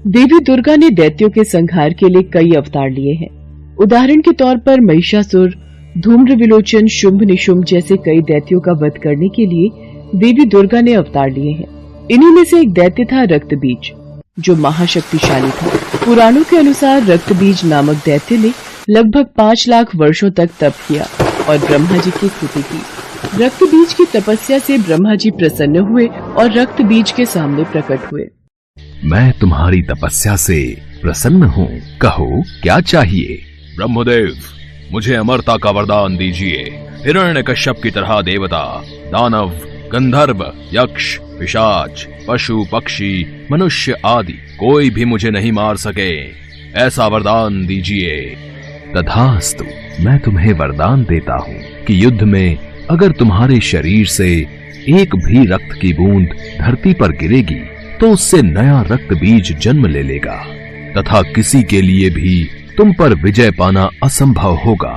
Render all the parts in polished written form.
देवी दुर्गा ने दैत्यों के संहार के लिए कई अवतार लिए हैं। उदाहरण के तौर पर महिषासुर, धूम्र विलोचन, शुंभ निशुंभ जैसे कई दैत्यों का वध करने के लिए देवी दुर्गा ने अवतार लिए हैं। इन्हीं में से एक दैत्य था रक्तबीज, जो महाशक्तिशाली था। पुराणों के अनुसार रक्तबीज नामक दैत्य ने लगभग 5 लाख वर्षों तक तप किया और ब्रह्मा जी की स्तुति की। रक्तबीज की तपस्या से ब्रह्मा जी प्रसन्न हुए और रक्तबीज के सामने प्रकट हुए। मैं तुम्हारी तपस्या से प्रसन्न हूँ, कहो क्या चाहिए? ब्रह्मदेव, मुझे अमरता का वरदान दीजिए। हिरण्यकश्यप की तरह देवता, दानव, गंधर्व, यक्ष, पिशाच, पशु, पक्षी, मनुष्य आदि कोई भी मुझे नहीं मार सके, ऐसा वरदान दीजिए। तथास्तु, मैं तुम्हें वरदान देता हूँ कि युद्ध में अगर तुम्हारे शरीर से एक भी रक्त की बूंद धरती पर गिरेगी तो उससे नया रक्त बीज जन्म ले लेगा तथा किसी के लिए भी तुम पर विजय पाना असंभव होगा।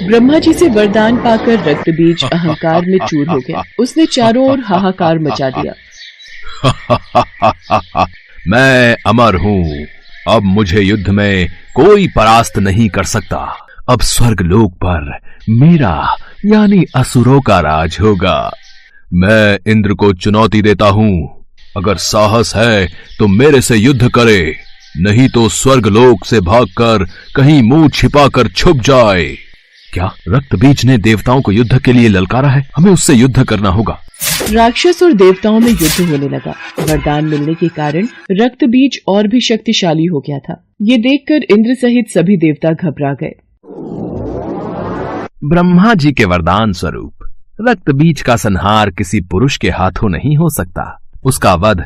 ब्रह्मा जी से वरदान पाकर रक्तबीज अहंकार में चूर हो गया। उसने चारों ओर हाहाकार मचा दिया। मैं अमर हूँ, अब मुझे युद्ध में कोई परास्त नहीं कर सकता। अब स्वर्ग लोक पर मेरा यानी असुरों का राज होगा। मैं इंद्र को चुनौती देता हूँ, अगर साहस है तो मेरे से युद्ध करे, नहीं तो स्वर्ग लोक से भागकर कहीं मुंह छिपाकर छुप जाए। क्या रक्तबीज ने देवताओं को युद्ध के लिए ललकारा है? हमें उससे युद्ध करना होगा। राक्षस और देवताओं में युद्ध होने लगा। वरदान मिलने के कारण रक्तबीज और भी शक्तिशाली हो गया था। ये देखकर इंद्र सहित सभी देवता घबरा गए। ब्रह्मा जी के वरदान स्वरूप रक्तबीज का संहार किसी पुरुष के हाथों नहीं हो सकता। उसका वध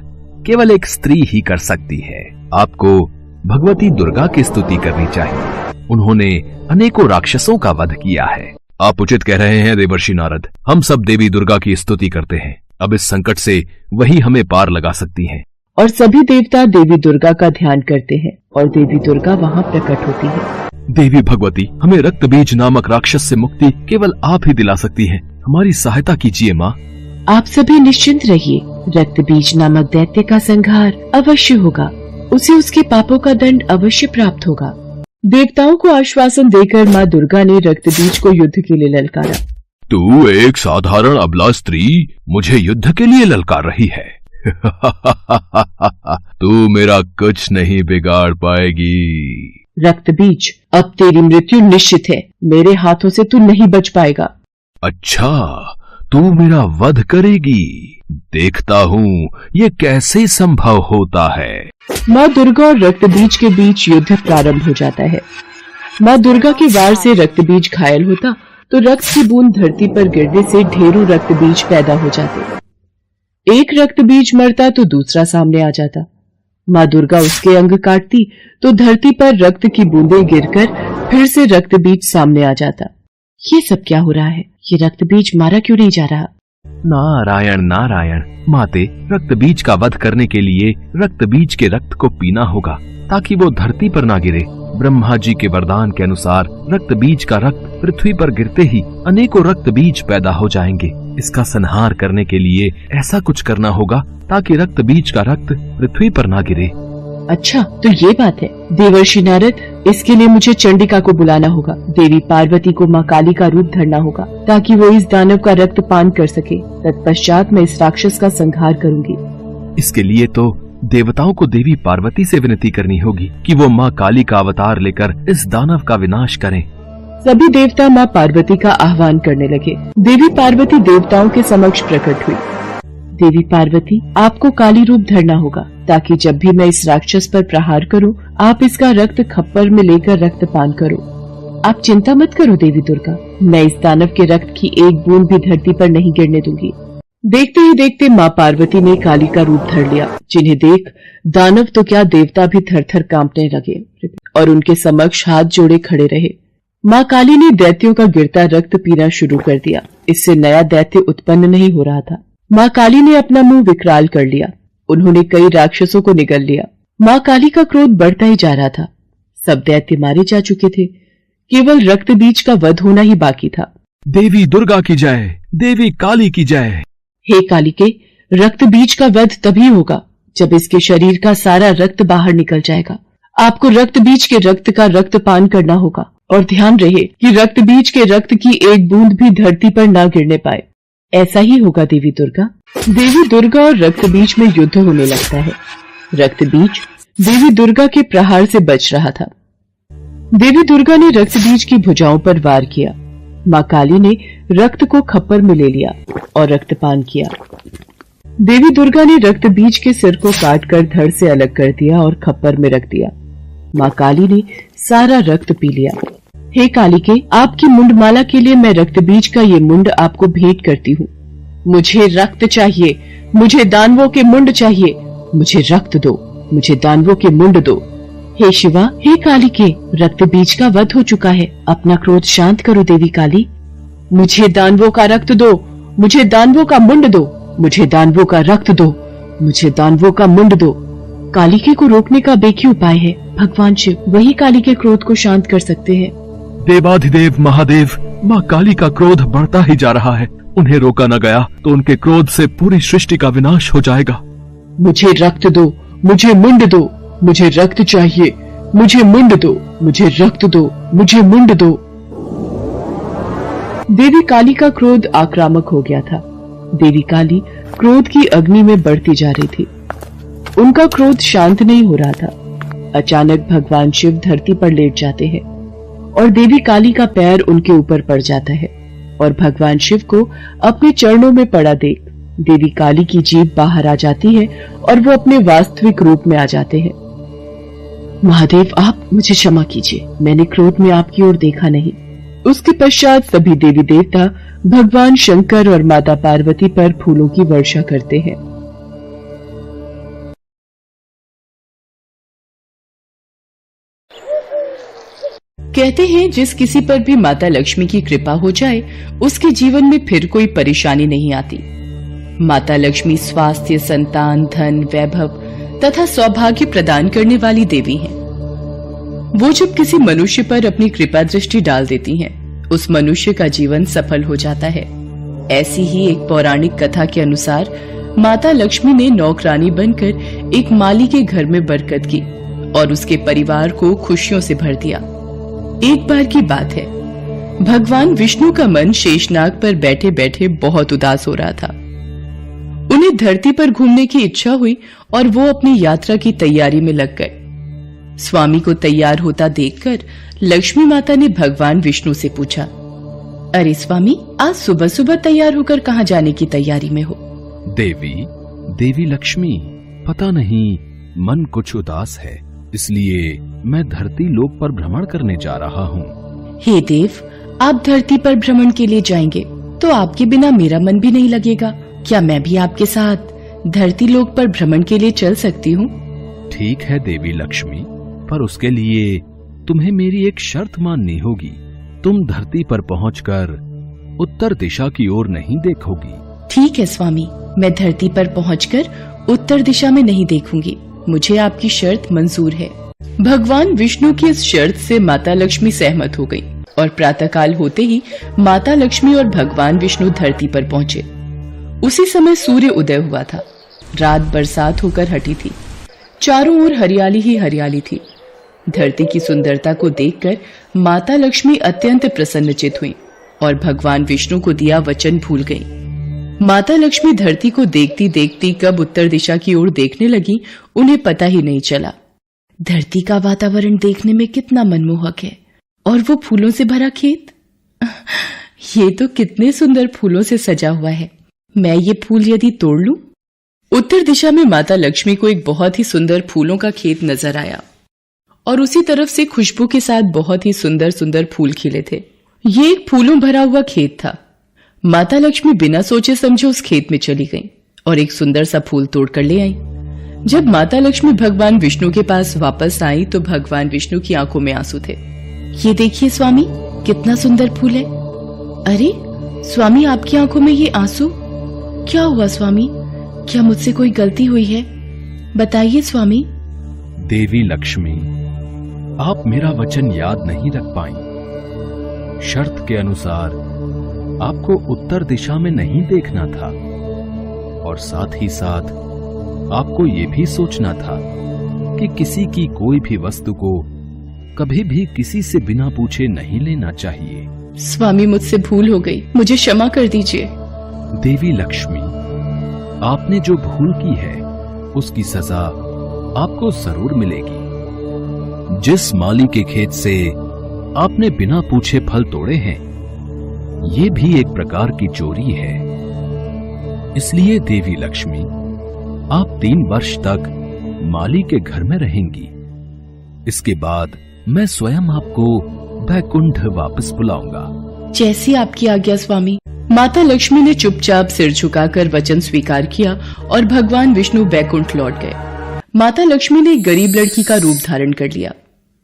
केवल एक स्त्री ही कर सकती है। आपको भगवती दुर्गा की स्तुति करनी चाहिए। उन्होंने अनेकों राक्षसों का वध किया है। आप उचित कह रहे हैं देवर्षि नारद। हम सब देवी दुर्गा की स्तुति करते हैं। अब इस संकट से वही हमें पार लगा सकती हैं। और सभी देवता देवी दुर्गा का ध्यान करते हैं और देवी दुर्गा वहाँ प्रकट होती है। देवी भगवती, हमें रक्तबीज नामक राक्षस से मुक्ति केवल आप ही दिला सकती हैं। हमारी सहायता कीजिए माँ। आप सभी निश्चिंत रहिए, रक्तबीज नामक दैत्य का संहार अवश्य होगा। उसे उसके पापों का दंड अवश्य प्राप्त होगा। देवताओं को आश्वासन देकर माँ दुर्गा ने रक्तबीज को युद्ध के लिए ललकारा। तू एक साधारण अबला स्त्री मुझे युद्ध के लिए ललकार रही है। तू मेरा कुछ नहीं बिगाड़ पाएगी। रक्तबीज, अब तेरी मृत्यु निश्चित है। मेरे हाथों से तू नहीं बच पाएगा। अच्छा, तू मेरा वध करेगी? देखता हूँ ये कैसे संभव होता है। माँ दुर्गा और रक्तबीज के बीच युद्ध प्रारंभ हो जाता है। माँ दुर्गा के वार से रक्तबीज घायल होता तो रक्त की बूंद धरती पर गिरने से ढेरों रक्तबीज पैदा हो जाते। एक रक्तबीज मरता तो दूसरा सामने आ जाता। माँ दुर्गा उसके अंग काटती तो धरती पर रक्त की बूंदें गिरकर फिर से रक्तबीज सामने आ जाता। ये सब क्या हो रहा है? ये रक्तबीज मारा क्यों नहीं जा रहा? नारायण नारायण। माते, रक्तबीज का वध करने के लिए रक्तबीज के रक्त को पीना होगा ताकि वो धरती पर ना गिरे। ब्रह्मा जी के वरदान के अनुसार रक्तबीज का रक्त पृथ्वी पर गिरते ही अनेकों रक्तबीज पैदा हो जाएंगे। इसका संहार करने के लिए ऐसा कुछ करना होगा ताकि रक्तबीज का रक्त पृथ्वी पर ना गिरे। अच्छा, तो ये बात है। देवर्षि नारद, इसके लिए मुझे चंडिका को बुलाना होगा। देवी पार्वती को माँ काली का रूप धरना होगा ताकि वो इस दानव का रक्त पान कर सके। तत्पश्चात मैं इस राक्षस का संहार करूंगी। इसके लिए तो देवताओं को देवी पार्वती से विनती करनी होगी कि वो माँ काली का अवतार लेकर इस दानव का विनाश करें। सभी देवता माँ पार्वती का आह्वान करने लगे। देवी पार्वती देवताओं के समक्ष प्रकट हुई। देवी पार्वती, आपको काली रूप धरना होगा ताकि जब भी मैं इस राक्षस पर प्रहार करूं, आप इसका रक्त खप्पर में लेकर रक्तपान करो। आप चिंता मत करो देवी दुर्गा, मैं इस दानव के रक्त की एक बूंद भी धरती पर नहीं गिरने दूंगी। देखते ही देखते माँ पार्वती ने काली का रूप धर लिया, जिन्हें देख दानव तो क्या देवता भी थर थर कांपने लगे और उनके समक्ष हाथ जोड़े खड़े रहे। माँ काली ने दैत्यों का गिरता रक्त पीना शुरू कर दिया। इससे नया दैत्य उत्पन्न नहीं हो रहा था। माँ काली ने अपना मुंह विकराल कर लिया। उन्होंने कई राक्षसों को निगल लिया। माँ काली का क्रोध बढ़ता ही जा रहा था। सब दैत्य मारे जा चुके थे, केवल रक्तबीज का वध होना ही बाकी था। देवी दुर्गा की जय, देवी काली की जय। हे कालिके, रक्तबीज का वध तभी होगा जब इसके शरीर का सारा रक्त बाहर निकल जाएगा, आपको रक्त बीज के रक्त का रक्तपान करना होगा और ध्यान रहे कि रक्त बीज के रक्त की एक बूंद भी धरती पर ना गिरने पाए। ऐसा ही होगा देवी दुर्गा। देवी दुर्गा और रक्त बीज में युद्ध होने लगता है। रक्त बीज देवी दुर्गा के प्रहार से बच रहा था। देवी दुर्गा ने रक्त बीज की भुजाओं पर वार किया। माँ काली ने रक्त को खप्पर में ले लिया और रक्तपान किया। देवी दुर्गा ने रक्त बीज के सिर को काटकर धड़ से अलग कर दिया और खप्पर में रख दिया। माँ काली ने सारा रक्त पी लिया। हे कालिके, आपकी मुंडमाला के लिए मैं रक्त बीज का ये मुंड आपको भेंट करती हूँ। मुझे रक्त चाहिए, मुझे दानवों के मुंड चाहिए, मुझे रक्त दो, मुझे दानवों के मुंड दो। हे शिवा, हे कालिके, रक्त बीज का वध हो चुका है, अपना क्रोध शांत करो देवी काली। मुझे दानवों का रक्त दो, मुझे दानवों का मुंड दो, मुझे दानवों का रक्त दो, मुझे दानवों का मुंड दो। कालिके को रोकने का एक ही उपाय है, भगवान शिव, वही काली के क्रोध को शांत कर सकते हैं। देवाधिदेव महादेव, माँ काली का क्रोध बढ़ता ही जा रहा है। उन्हें रोका न गया तो उनके क्रोध से पूरी सृष्टि का विनाश हो जाएगा। मुझे रक्त दो, मुझे मुंड दो, मुझे रक्त चाहिए, मुझे मुंड दो, मुझे रक्त दो, मुझे मुंड दो। देवी काली का क्रोध आक्रामक हो गया था। देवी काली क्रोध की अग्नि में बढ़ती जा रही थी। उनका क्रोध शांत नहीं हो रहा था। अचानक भगवान शिव धरती पर लेट जाते हैं और देवी काली का पैर उनके ऊपर पड़ जाता है और भगवान शिव को अपने चरणों में पड़ा देख देवी काली की जीभ बाहर आ जाती है और वो अपने वास्तविक रूप में आ जाते हैं। महादेव, आप मुझे क्षमा कीजिए, मैंने क्रोध में आपकी ओर देखा नहीं। उसके पश्चात सभी देवी देवता भगवान शंकर और माता पार्वती पर फूलों की वर्षा करते हैं। कहते हैं जिस किसी पर भी माता लक्ष्मी की कृपा हो जाए उसके जीवन में फिर कोई परेशानी नहीं आती। माता लक्ष्मी स्वास्थ्य, संतान, धन, वैभव तथा सौभाग्य प्रदान करने वाली देवी हैं। वो जब किसी मनुष्य पर अपनी कृपा दृष्टि डाल देती हैं, उस मनुष्य का जीवन सफल हो जाता है। ऐसी ही एक पौराणिक कथा के अनुसार माता लक्ष्मी ने नौकरानी बनकर एक माली के घर में बरकत की और उसके परिवार को खुशियों से भर दिया। एक बार की बात है, भगवान विष्णु का मन शेषनाग पर बैठे बैठे बहुत उदास हो रहा था। उन्हें धरती पर घूमने की इच्छा हुई और वो अपनी यात्रा की तैयारी में लग गए। स्वामी को तैयार होता देखकर लक्ष्मी माता ने भगवान विष्णु से पूछा, अरे स्वामी, आज सुबह सुबह तैयार होकर कहाँ जाने की तैयारी में हो? देवी लक्ष्मी, पता नहीं मन कुछ उदास है, इसलिए मैं धरती लोक पर भ्रमण करने जा रहा हूँ। हे देव, आप धरती पर भ्रमण के लिए जाएंगे तो आपके बिना मेरा मन भी नहीं लगेगा। क्या मैं भी आपके साथ धरती लोक पर भ्रमण के लिए चल सकती हूँ? ठीक है देवी लक्ष्मी, पर उसके लिए तुम्हें मेरी एक शर्त माननी होगी। तुम धरती पर पहुंचकर उत्तर दिशा की ओर नहीं देखोगी। ठीक है स्वामी, मैं धरती पर पहुंचकर उत्तर दिशा में नहीं देखूंगी। मुझे आपकी शर्त मंजूर है। भगवान विष्णु की इस शर्त से माता लक्ष्मी सहमत हो गई और प्रातःकाल होते ही माता लक्ष्मी और भगवान विष्णु धरती पर पहुंचे। उसी समय सूर्य उदय हुआ था। रात बरसात होकर हटी थी। चारों ओर हरियाली ही हरियाली थी। धरती की सुंदरता को देखकर माता लक्ष्मी अत्यंत प्रसन्नचित हुई और भगवान विष्णु को दिया वचन भूल गई। माता लक्ष्मी धरती को देखती देखती कब उत्तर दिशा की ओर देखने लगी, उन्हें पता ही नहीं चला। धरती का वातावरण देखने में कितना मनमोहक है और वो फूलों से भरा खेत, ये तो कितने सुंदर फूलों से सजा हुआ है। मैं ये फूल यदि तोड़ लूं? उत्तर दिशा में माता लक्ष्मी को एक बहुत ही सुंदर फूलों का खेत नजर आया और उसी तरफ से खुशबू के साथ बहुत ही सुंदर सुंदर फूल खिले थे। ये एक फूलों भरा हुआ खेत था। माता लक्ष्मी बिना सोचे समझे उस खेत में चली गईं और एक सुंदर सा फूल तोड़कर ले आई। जब माता लक्ष्मी भगवान विष्णु के पास वापस आई तो भगवान विष्णु की आंखों में आंसू थे। ये देखिए स्वामी, कितना सुंदर फूल है। अरे स्वामी, आपकी आंखों में ये आंसू क्या हुआ? स्वामी, क्या मुझसे कोई गलती हुई है? बताइए स्वामी। देवी लक्ष्मी, आप मेरा वचन याद नहीं रख पाई। शर्त के अनुसार आपको उत्तर दिशा में नहीं देखना था और साथ ही साथ आपको ये भी सोचना था कि किसी की कोई भी वस्तु को कभी भी किसी से बिना पूछे नहीं लेना चाहिए। स्वामी, मुझसे भूल हो गई, मुझे क्षमा कर दीजिए। देवी लक्ष्मी, आपने जो भूल की है उसकी सजा आपको जरूर मिलेगी। जिस माली के खेत से आपने बिना पूछे फल तोड़े हैं, ये भी एक प्रकार की चोरी है। इसलिए देवी लक्ष्मी, आप 3 वर्ष तक माली के घर में रहेंगी। इसके बाद मैं स्वयं आपको बैकुंठ वापस बुलाऊंगा। जैसी आपकी आज्ञा स्वामी। माता लक्ष्मी ने चुपचाप सिर झुकाकर वचन स्वीकार किया और भगवान विष्णु बैकुंठ लौट गए। माता लक्ष्मी ने एक गरीब लड़की का रूप धारण कर लिया।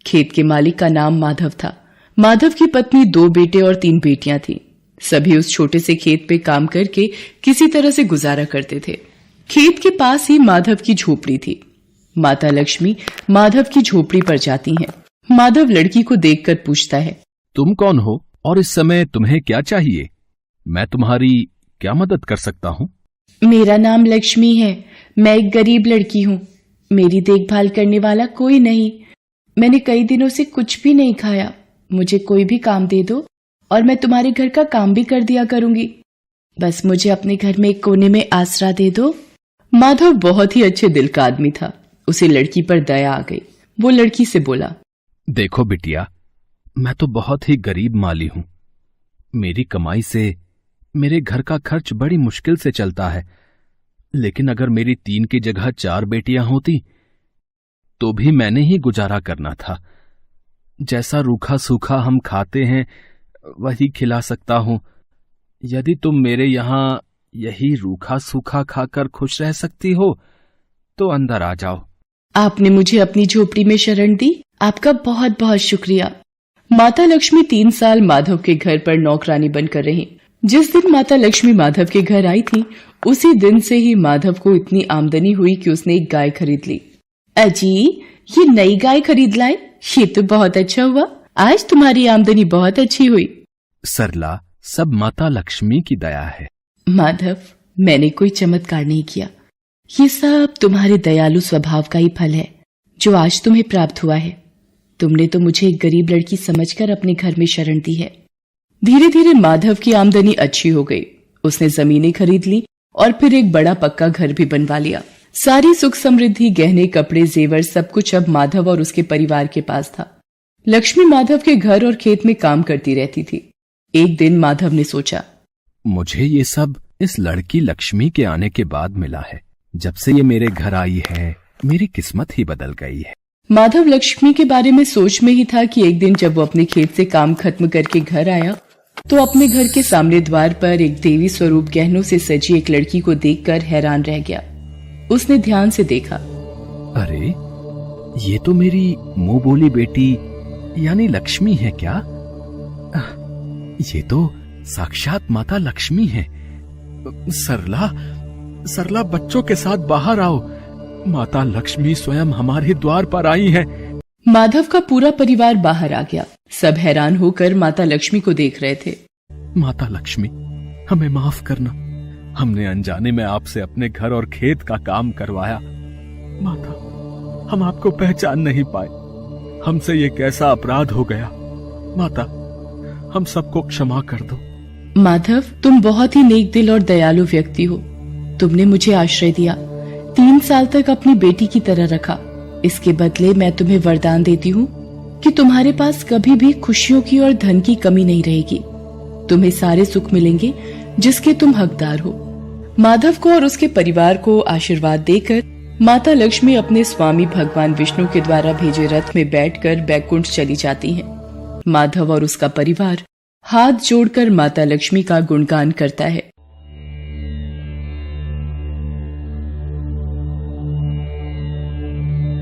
खेत के मालिक का नाम माधव था। माधव की पत्नी 2 बेटे और 3 बेटियां थीं। सभी उस छोटे से खेत पे काम करके किसी तरह से गुजारा करते थे। खेत के पास ही माधव की झोपड़ी थी। माता लक्ष्मी माधव की झोपड़ी पर जाती हैं। माधव लड़की को देखकर पूछता है, तुम कौन हो और इस समय तुम्हें क्या चाहिए? मैं तुम्हारी क्या मदद कर सकता हूँ? मेरा नाम लक्ष्मी है। मैं एक गरीब लड़की हूँ। मेरी देखभाल करने वाला कोई नहीं। मैंने कई दिनों से कुछ भी नहीं खाया। मुझे कोई भी काम दे दो और मैं तुम्हारे घर का काम भी कर दिया करूंगी। बस मुझे अपने घर में एक कोने में आसरा दे दो। माधव बहुत ही अच्छे दिल का आदमी था। उसे लड़की पर दया आ गई। वो लड़की से बोला, देखो बिटिया, मैं तो बहुत ही गरीब माली हूं। मेरी कमाई से मेरे घर का खर्च बड़ी मुश्किल से चलता है। लेकिन अगर मेरी 3 की जगह 4 बेटियां होती तो भी मैंने ही गुजारा करना था। जैसा रूखा सूखा हम खाते हैं वही खिला सकता हूं। यदि तुम मेरे यहां यही रूखा सूखा खाकर खुश रह सकती हो तो अंदर आ जाओ। आपने मुझे अपनी झोपड़ी में शरण दी, आपका बहुत बहुत शुक्रिया। माता लक्ष्मी 3 साल माधव के घर पर नौकरानी बनकर रही। जिस दिन माता लक्ष्मी माधव के घर आई थी, उसी दिन से ही माधव को इतनी आमदनी हुई कि उसने एक गाय खरीद ली। अजी, ये नई गाय खरीद लाए, ये तो बहुत अच्छा हुआ। आज तुम्हारी आमदनी बहुत अच्छी हुई। सरला, सब माता लक्ष्मी की दया है। माधव, मैंने कोई चमत्कार नहीं किया। ये सब तुम्हारे दयालु स्वभाव का ही फल है जो आज तुम्हें प्राप्त हुआ है। तुमने तो मुझे एक गरीब लड़की समझकर अपने घर में शरण दी है। धीरे धीरे माधव की आमदनी अच्छी हो गई। उसने जमीनें खरीद ली और फिर एक बड़ा पक्का घर भी बनवा लिया। सारी सुख समृद्धि, गहने, कपड़े, जेवर, सब कुछ अब माधव और उसके परिवार के पास था। लक्ष्मी माधव के घर और खेत में काम करती रहती थी। एक दिन माधव ने सोचा, मुझे ये सब इस लड़की लक्ष्मी के आने के बाद मिला है। जब से ये मेरे घर आई है, मेरी किस्मत ही बदल गई है। माधव लक्ष्मी के बारे में सोच में ही था कि एक दिन जब वो अपने खेत से काम खत्म करके घर आया तो अपने घर के सामने द्वार पर एक देवी स्वरूप गहनों से सजी एक लड़की को देखकर हैरान रह गया। उसने ध्यान से देखा। अरे, ये तो मेरी मुंह बोली बेटी यानी लक्ष्मी है क्या? ये तो साक्षात माता लक्ष्मी है। सरला, बच्चों के साथ बाहर आओ। माता लक्ष्मी स्वयं हमारे द्वार पर आई है। माधव का पूरा परिवार बाहर आ गया। सब हैरान होकर माता लक्ष्मी को देख रहे थे। माता लक्ष्मी, हमें माफ करना। हमने अनजाने में आपसे अपने घर और खेत का काम करवाया। माता, हम आपको पहचान नहीं पाए। हमसे ये कैसा अपराध हो गया। माता, हम सबको क्षमा कर दो। माधव, तुम बहुत ही नेक दिल और दयालु व्यक्ति हो। तुमने मुझे आश्रय दिया, 3 साल तक अपनी बेटी की तरह रखा। इसके बदले मैं तुम्हें वरदान देती हूँ कि तुम्हारे पास कभी भी खुशियों की और धन की कमी नहीं रहेगी। तुम्हें सारे सुख मिलेंगे जिसके तुम हकदार हो। माधव को और उसके परिवार को आशीर्वाद देकर माता लक्ष्मी अपने स्वामी भगवान विष्णु के द्वारा भेजे रथ में बैठकर बैकुंठ चली जाती हैं। माधव और उसका परिवार हाथ जोड़कर माता लक्ष्मी का गुणगान करता है।